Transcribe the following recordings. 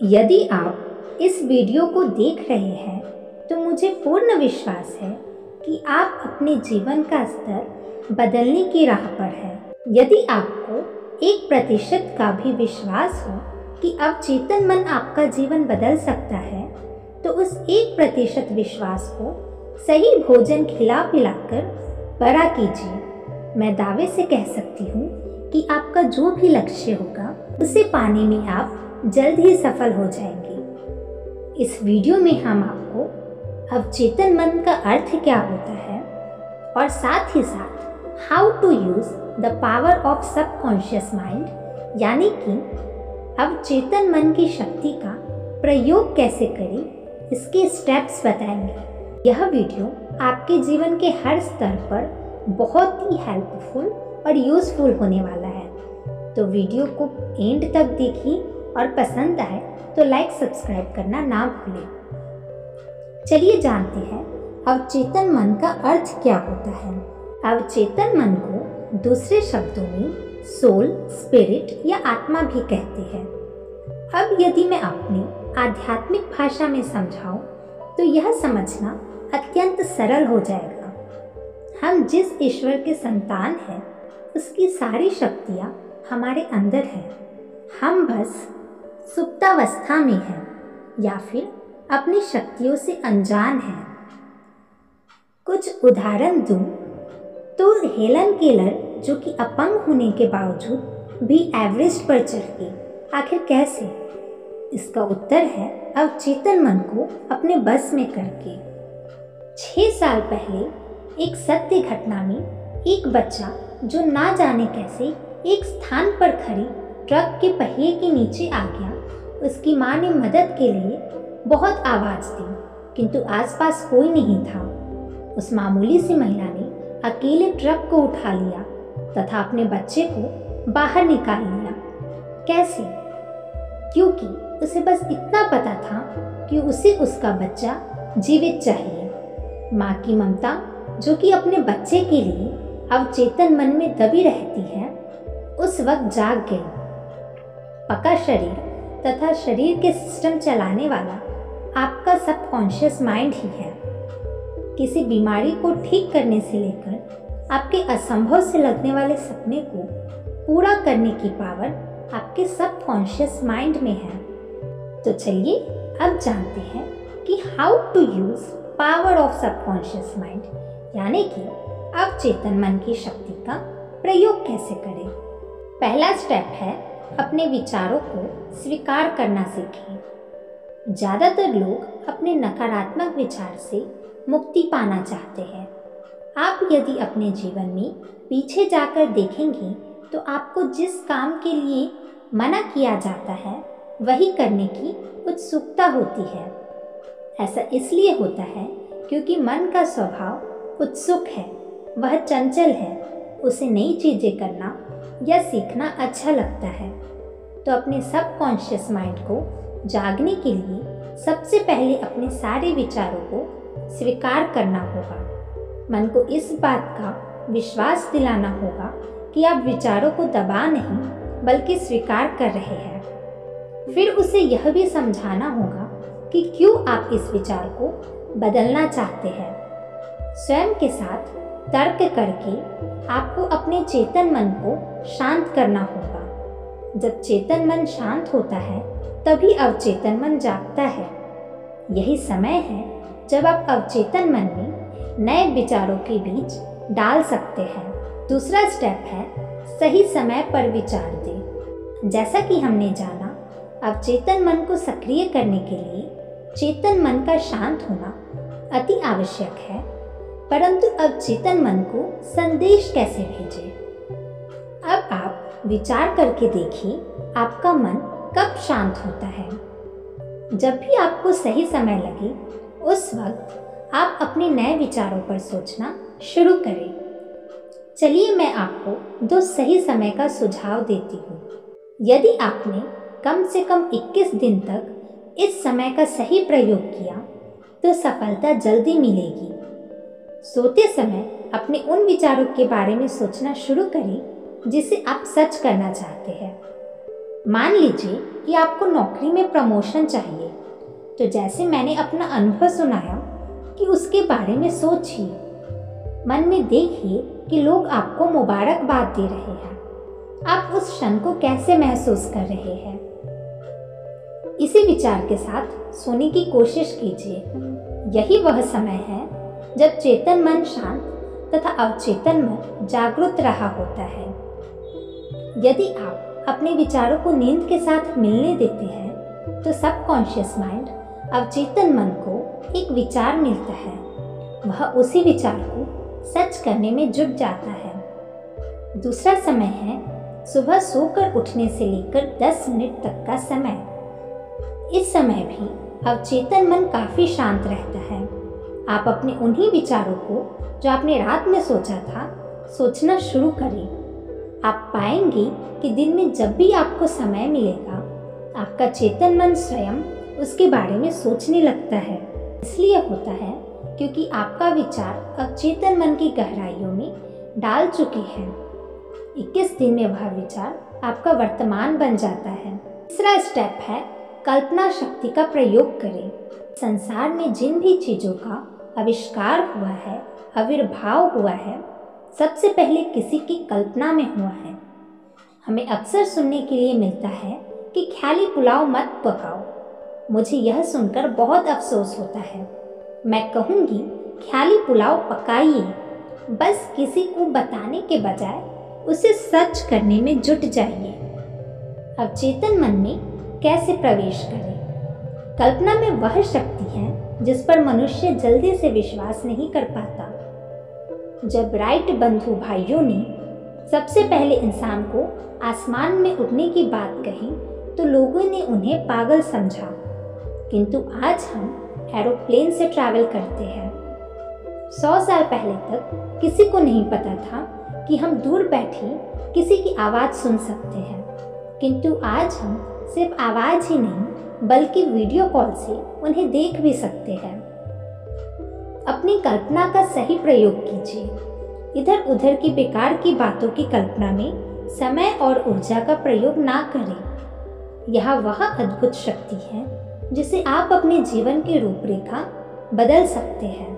यदि आप इस वीडियो को देख रहे हैं तो मुझे पूर्ण विश्वास है कि आप अपने जीवन का स्तर बदलने की राह पर हैं। यदि आपको 1% का भी विश्वास हो कि अवचेतन मन आपका जीवन बदल सकता है, तो उस 1% विश्वास को सही भोजन खिला पिलाकर बड़ा कीजिए। मैं दावे से कह सकती हूँ कि आपका जो भी लक्ष्य होगा उसे पाने में आप जल्द ही सफल हो जाएंगे। इस वीडियो में हम आपको अवचेतन मन का अर्थ क्या होता है और साथ ही साथ how to use the power of subconscious mind यानी कि अवचेतन मन की शक्ति का प्रयोग कैसे करें, इसके स्टेप्स बताएंगे। यह वीडियो आपके जीवन के हर स्तर पर बहुत ही हेल्पफुल और यूजफुल होने वाला है, तो वीडियो को एंड तक देखिए और पसंद आए तो लाइक सब्सक्राइब करना ना भूलें। चलिए जानते हैं अवचेतन मन का अर्थ क्या होता है। अवचेतन मन को दूसरे शब्दों में सोल, स्पिरिट या आत्मा भी कहते हैं। अब यदि मैं अपनी आध्यात्मिक भाषा में समझाऊं तो यह समझना अत्यंत सरल हो जाएगा। हम जिस ईश्वर के संतान हैं उसकी सारी शक्तियाँ हमारे अंदर हैं। हम बस सुप्तावस्था में हैं या फिर अपनी शक्तियों से अनजान हैं। कुछ उदाहरण दूं तो हेलन केलर, जो कि अपंग होने के बावजूद भी एवरेस्ट पर चढ़ गई, आखिर कैसे? इसका उत्तर है अवचेतन मन को अपने बस में करके। 6 साल पहले एक सत्य घटना में एक बच्चा जो ना जाने कैसे एक स्थान पर खड़ी ट्रक के पहिए के नीचे आ गया। उसकी माँ ने मदद के लिए बहुत आवाज़ दी, किंतु आसपास कोई नहीं था। उस मामूली सी महिला ने अकेले ट्रक को उठा लिया तथा अपने बच्चे को बाहर निकाल लिया। कैसे? क्योंकि उसे बस इतना पता था कि उसे उसका बच्चा जीवित चाहिए। माँ की ममता, जो कि अपने बच्चे के लिए अवचेतन मन में दबी रहती है, उस वक्त जाग गई। पका शरीर तथा शरीर के सिस्टम चलाने वाला आपका सबकॉन्शियस माइंड ही है। किसी बीमारी को ठीक करने से लेकर आपके असंभव से लगने वाले सपने को पूरा करने की पावर आपके सबकॉन्शियस माइंड में है। तो चलिए अब जानते हैं कि how to use power of subconscious mind यानी कि अवचेतन मन की शक्ति का प्रयोग कैसे करें। पहला स्टेप है अपने विचारों को स्वीकार करना सीखें। ज़्यादातर लोग अपने नकारात्मक विचार से मुक्ति पाना चाहते हैं। आप यदि अपने जीवन में पीछे जाकर देखेंगे तो आपको जिस काम के लिए मना किया जाता है वही करने की उत्सुकता होती है। ऐसा इसलिए होता है क्योंकि मन का स्वभाव उत्सुक है, वह चंचल है, उसे नई चीज़ें करना या सीखना अच्छा लगता है। तो अपने सबकॉन्शियस माइंड को जागने के लिए सबसे पहले अपने सारे विचारों को स्वीकार करना होगा। मन को इस बात का विश्वास दिलाना होगा कि आप विचारों को दबा नहीं बल्कि स्वीकार कर रहे हैं। फिर उसे यह भी समझाना होगा कि क्यों आप इस विचार को बदलना चाहते हैं। स्वयं के साथ तर्क करके आपको अपने चेतन मन को शांत करना होगा। जब चेतन मन शांत होता है तभी अवचेतन मन जागता है। यही समय है जब आप अवचेतन मन में नए विचारों के बीच डाल सकते हैं। दूसरा स्टेप है सही समय पर विचार दें। जैसा कि हमने जाना, अवचेतन मन को सक्रिय करने के लिए चेतन मन का शांत होना अति आवश्यक है, परंतु अवचेतन मन को संदेश कैसे भेजें? अब आप विचार करके देखिए आपका मन कब शांत होता है। जब भी आपको सही समय लगे उस वक्त आप अपने नए विचारों पर सोचना शुरू करें। चलिए मैं आपको 2 सही समय का सुझाव देती हूँ। यदि आपने कम से कम 21 दिन तक इस समय का सही प्रयोग किया तो सफलता जल्दी मिलेगी। सोते समय अपने उन विचारों के बारे में सोचना शुरू करें जिसे आप सच करना चाहते हैं। मान लीजिए कि आपको नौकरी में प्रमोशन चाहिए, तो जैसे मैंने अपना अनुभव सुनाया कि उसके बारे में सोचिए। मन में देखिए कि लोग आपको मुबारकबाद दे रहे हैं। आप उस क्षण को कैसे महसूस कर रहे हैं? इसी विचार के साथ सोने की कोशिश कीजिए। यही वह समय है जब चेतन मन शांत तथा अवचेतन मन जागरूक रहा होता है। यदि आप अपने विचारों को नींद के साथ मिलने देते हैं तो सबकॉन्शियस माइंड अवचेतन मन को एक विचार मिलता है। वह उसी विचार को सच करने में जुट जाता है। दूसरा समय है सुबह सोकर उठने से लेकर 10 मिनट तक का समय। इस समय भी अवचेतन मन काफी शांत रहता है। आप अपने उन्हीं विचारों को जो आपने रात में सोचा था सोचना शुरू करें। आप पाएंगे कि दिन में जब भी आपको समय मिलेगा आपका चेतन मन स्वयं उसके बारे में सोचने लगता है। इसलिए होता है क्योंकि आपका विचार अवचेतन मन की गहराइयों में डाल चुके हैं। 21 दिन में वह विचार आपका वर्तमान बन जाता है। तीसरा स्टेप है कल्पना शक्ति का प्रयोग करें। संसार में जिन भी चीजों का आविष्कार हुआ है, आविर्भाव हुआ है, सबसे पहले किसी की कल्पना में हुआ है। हमें अक्सर सुनने के लिए मिलता है कि ख्याली पुलाव मत पकाओ। मुझे यह सुनकर बहुत अफसोस होता है। मैं कहूँगी ख्याली पुलाव पकाइए, बस किसी को बताने के बजाय उसे सच करने में जुट जाइए। अवचेतन मन में कैसे प्रवेश करें? कल्पना में वह शक्ति है जिस पर मनुष्य जल्दी से विश्वास नहीं कर पाता। जब राइट बंधु भाइयों ने सबसे पहले इंसान को आसमान में उड़ने की बात कही तो लोगों ने उन्हें पागल समझा, किंतु आज हम एरोप्लेन से ट्रैवल करते हैं। 100 साल पहले तक किसी को नहीं पता था कि हम दूर बैठे किसी की आवाज़ सुन सकते हैं, किंतु आज हम सिर्फ आवाज़ ही नहीं बल्कि वीडियो कॉल से उन्हें देख भी सकते हैं। अपनी कल्पना का सही प्रयोग कीजिए। इधर उधर की बेकार की बातों की कल्पना में समय और ऊर्जा का प्रयोग ना करें। यह वह अद्भुत शक्ति है जिसे आप अपने जीवन की रूपरेखा बदल सकते हैं।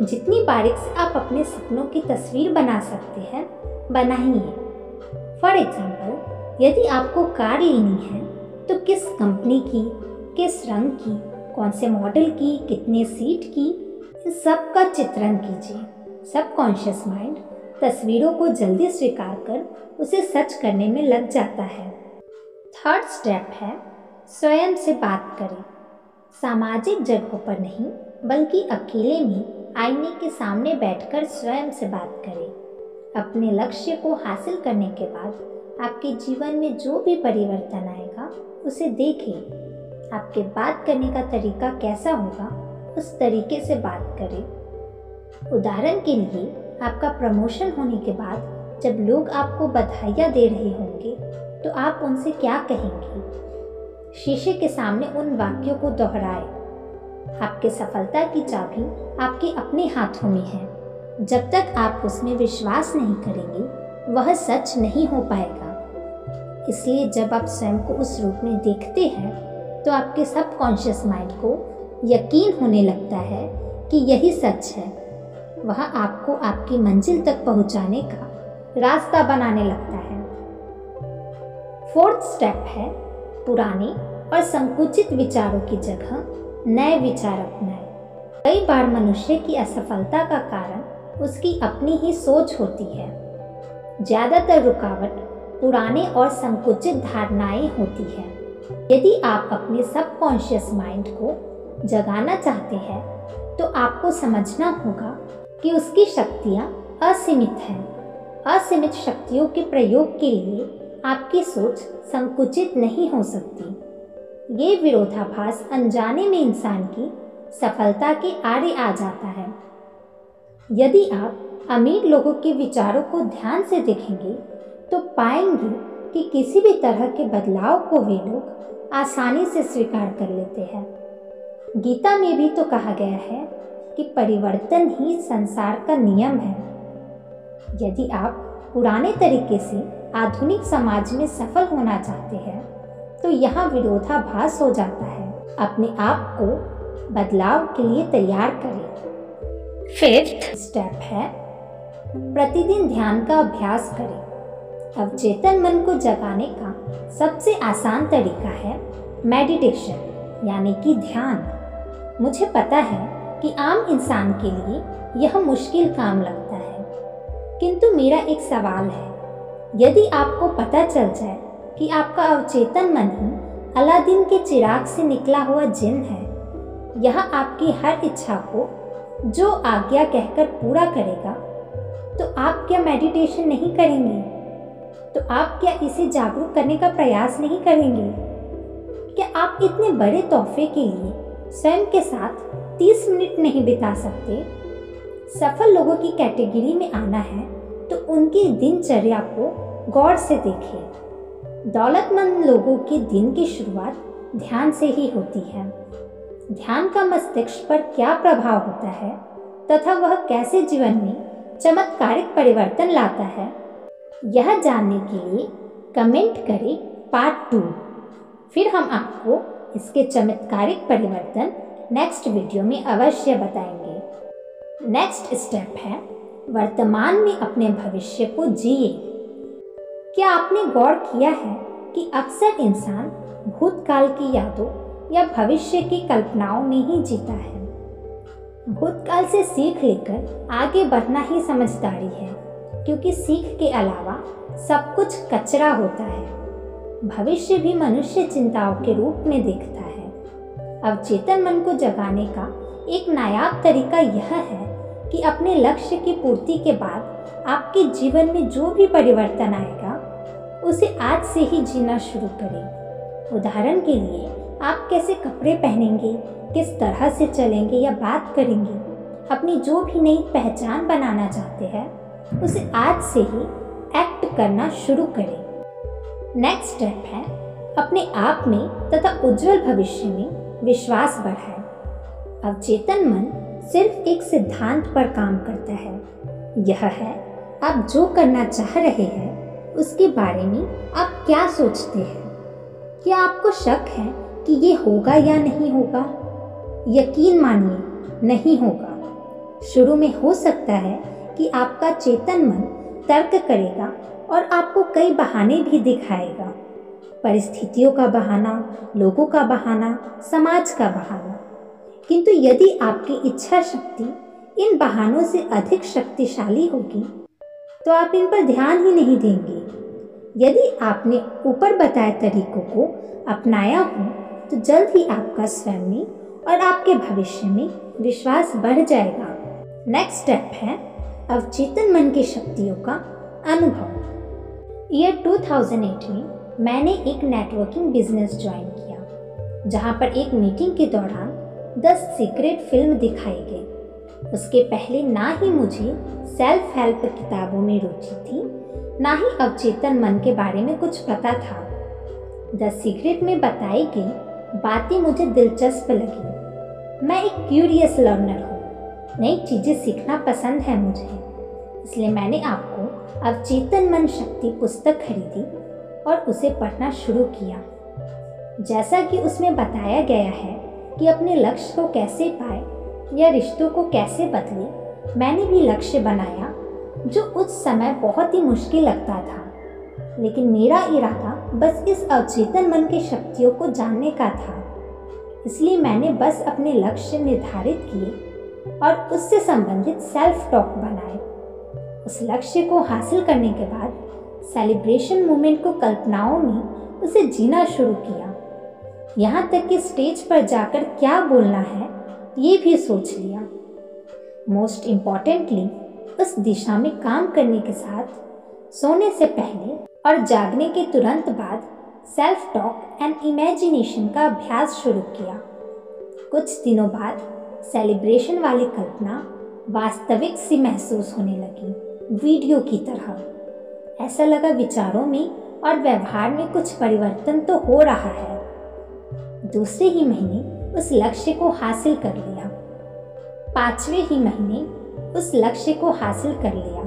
जितनी बारीक से आप अपने सपनों की तस्वीर बना सकते हैं बनाइए। फॉर एग्जाम्पल, यदि आपको कार लेनी है तो किस कंपनी की, किस रंग की, कौन से मॉडल की, कितने सीट की, इन सब का चित्रण कीजिए। सबकॉन्शियस माइंड तस्वीरों को जल्दी स्वीकार कर उसे सच करने में लग जाता है। थर्ड स्टेप है स्वयं से बात करें। सामाजिक जगहों पर नहीं बल्कि अकेले में आईने के सामने बैठकर स्वयं से बात करें। अपने लक्ष्य को हासिल करने के बाद आपके जीवन में जो भी परिवर्तन आएगा उसे देखें। आपके बात करने का तरीका कैसा होगा उस तरीके से बात करें। उदाहरण के लिए आपका प्रमोशन होने के बाद जब लोग आपको बधाइयाँ दे रहे होंगे तो आप उनसे क्या कहेंगे? शीशे के सामने उन वाक्यों को दोहराएं। आपके सफलता की चाबी आपके अपने हाथों में है। जब तक आप उसमें विश्वास नहीं करेंगे वह सच नहीं हो पाएगा। इसलिए जब आप स्वयं को उस रूप में देखते हैं तो आपके सबकॉन्शियस माइंड को यकीन होने लगता है कि यही सच है। वह आपको आपकी मंजिल तक पहुंचाने का रास्ता बनाने लगता है। फोर्थ स्टेप है पुराने और संकुचित विचारों की जगह नए विचार अपनाएं। कई बार मनुष्य की असफलता का कारण उसकी अपनी ही सोच होती है। ज्यादातर रुकावट पुराने और संकुचित धारणाएं होती है। यदि आप अपने सबकॉन्शियस माइंड को जगाना चाहते हैं तो आपको समझना होगा कि उसकी शक्तियां असीमित हैं। असीमित शक्तियों के प्रयोग के लिए आपकी सोच संकुचित नहीं हो सकती। ये विरोधाभास अनजाने में इंसान की सफलता के आड़े आ जाता है। यदि आप अमीर लोगों के विचारों को ध्यान से देखेंगे तो पाएंगे कि किसी भी तरह के बदलाव को वे लोग आसानी से स्वीकार कर लेते हैं। गीता में भी तो कहा गया है कि परिवर्तन ही संसार का नियम है। यदि आप पुराने तरीके से आधुनिक समाज में सफल होना चाहते हैं तो यहाँ विरोधाभास हो जाता है। अपने आप को बदलाव के लिए तैयार करें। 5th स्टेप है प्रतिदिन ध्यान का अभ्यास करें। अवचेतन मन को जगाने का सबसे आसान तरीका है मेडिटेशन यानी कि ध्यान। मुझे पता है कि आम इंसान के लिए यह मुश्किल काम लगता है, किंतु मेरा एक सवाल है, यदि आपको पता चल जाए कि आपका अवचेतन मन ही अलादीन के चिराग से निकला हुआ जिन है, यह आपकी हर इच्छा को जो आज्ञा कहकर पूरा करेगा, तो आप क्या मेडिटेशन नहीं करेंगे? तो आप क्या इसे जागरूक करने का प्रयास नहीं करेंगे? क्या आप इतने बड़े तोहफे के लिए स्वयं के साथ 30 मिनट नहीं बिता सकते? सफल लोगों की कैटेगरी में आना है तो उनकी दिनचर्या को गौर से देखें। दौलतमंद लोगों के दिन की शुरुआत ध्यान से ही होती है। ध्यान का मस्तिष्क पर क्या प्रभाव होता है तथा वह कैसे जीवन में चमत्कारिक परिवर्तन लाता है, यह जानने के लिए कमेंट करें पार्ट 2। फिर हम आपको इसके चमत्कारिक परिवर्तन नेक्स्ट वीडियो में अवश्य बताएंगे। नेक्स्ट स्टेप है वर्तमान में अपने भविष्य को जिए। क्या आपने गौर किया है कि अक्सर इंसान भूतकाल की यादों या भविष्य की कल्पनाओं में ही जीता है? भूतकाल से सीख लेकर आगे बढ़ना ही समझदारी है, क्योंकि सीख के अलावा सब कुछ कचरा होता है। भविष्य भी मनुष्य चिंताओं के रूप में दिखता है। अवचेतन मन को जगाने का एक नायाब तरीका यह है कि अपने लक्ष्य की पूर्ति के बाद आपके जीवन में जो भी परिवर्तन आएगा, उसे आज से ही जीना शुरू करें। उदाहरण के लिए, आप कैसे कपड़े पहनेंगे, किस तरह से चलेंगे या बात करेंगे, अपनी जो भी नई पहचान बनाना चाहते हैं, उसे आज से ही एक्ट करना शुरू करें। नेक्स्ट स्टेप है अपने आप में तथा उज्जवल भविष्य में विश्वास बढ़ाएं। अवचेतन मन सिर्फ एक सिद्धांत पर काम करता है। यह है आप जो करना चाह रहे हैं उसके बारे में आप क्या सोचते हैं। क्या आपको शक है कि ये होगा या नहीं होगा? यकीन मानिए, नहीं होगा। शुरू में हो सकता है कि आपका चेतन मन तर्क करेगा और आपको कई बहाने भी दिखाएगा। परिस्थितियों का बहाना, लोगों का बहाना, समाज का बहाना। किंतु यदि आपकी इच्छा शक्ति इन बहानों से अधिक शक्तिशाली होगी तो आप इन पर ध्यान ही नहीं देंगे। यदि आपने ऊपर बताए तरीकों को अपनाया हो तो जल्द ही आपका स्वयं में और आपके भविष्य में विश्वास बढ़ जाएगा। नेक्स्ट स्टेप है अवचेतन मन की शक्तियों का अनुभव। ईयर 2008 में मैंने एक नेटवर्किंग बिजनेस ज्वाइन किया, जहां पर एक मीटिंग के दौरान 10 सीक्रेट फिल्म दिखाई गई। उसके पहले ना ही मुझे सेल्फ हेल्प किताबों में रुचि थी, ना ही अवचेतन मन के बारे में कुछ पता था। 10 सीक्रेट में बताई गई बातें मुझे दिलचस्प लगी। मैं एक क्यूरियस लर्नर हूँ, नई चीज़ें सीखना पसंद है मुझे, इसलिए मैंने आपको अवचेतन मन शक्ति पुस्तक खरीदी और उसे पढ़ना शुरू किया। जैसा कि उसमें बताया गया है कि अपने लक्ष्य को कैसे पाए या रिश्तों को कैसे बदले, मैंने भी लक्ष्य बनाया जो उस समय बहुत ही मुश्किल लगता था। लेकिन मेरा इरादा बस इस अवचेतन मन की शक्तियों को जानने का था, इसलिए मैंने बस अपने लक्ष्य निर्धारित किए और उससे संबंधित सेल्फ टॉक बनाए। उस लक्ष्य को हासिल करने के बाद सेलिब्रेशन मोमेंट को कल्पनाओं में उसे जीना शुरू किया। यहाँ तक कि स्टेज पर जाकर क्या बोलना है ये भी सोच लिया। मोस्ट इम्पॉर्टेंटली, उस दिशा में काम करने के साथ सोने से पहले और जागने के तुरंत बाद सेल्फ टॉक एंड इमेजिनेशन का अभ्यास शुरू किया। कुछ दिनों बाद सेलिब्रेशन वाली कल्पना वास्तविक सी महसूस होने लगी, वीडियो की तरह। ऐसा लगा विचारों में और व्यवहार में कुछ परिवर्तन तो हो रहा है। दूसरे ही महीने उस लक्ष्य को हासिल कर लिया। 5वें ही महीने उस लक्ष्य को हासिल कर लिया।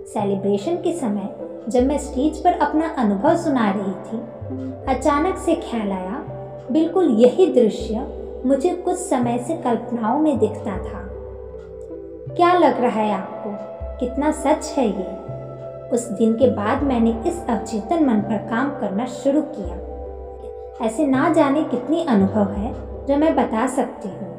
सेलिब्रेशन के समय जब मैं स्टेज पर अपना अनुभव सुना रही थी, अचानक से ख्याल आया, बिल्कुल यही दृश्य मुझे कुछ समय से कल्पनाओं में दिखता था। क्या लग रहा है आपको, कितना सच है ये? उस दिन के बाद मैंने इस अवचेतन मन पर काम करना शुरू किया। ऐसे ना जाने कितनी अनुभव है जो मैं बता सकती हूँ।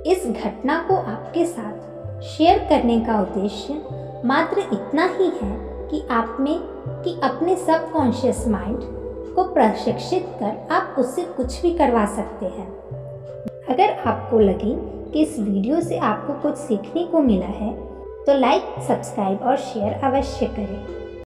इस घटना को आपके साथ शेयर करने का उद्देश्य मात्र इतना ही है कि आप में कि अपने सबकॉन्शियस माइंड को प्रशिक्षित कर आप उससे कुछ भी करवा सकते हैं। अगर आपको लगे कि इस वीडियो से आपको कुछ सीखने को मिला है तो लाइक, सब्सक्राइब और शेयर अवश्य करें।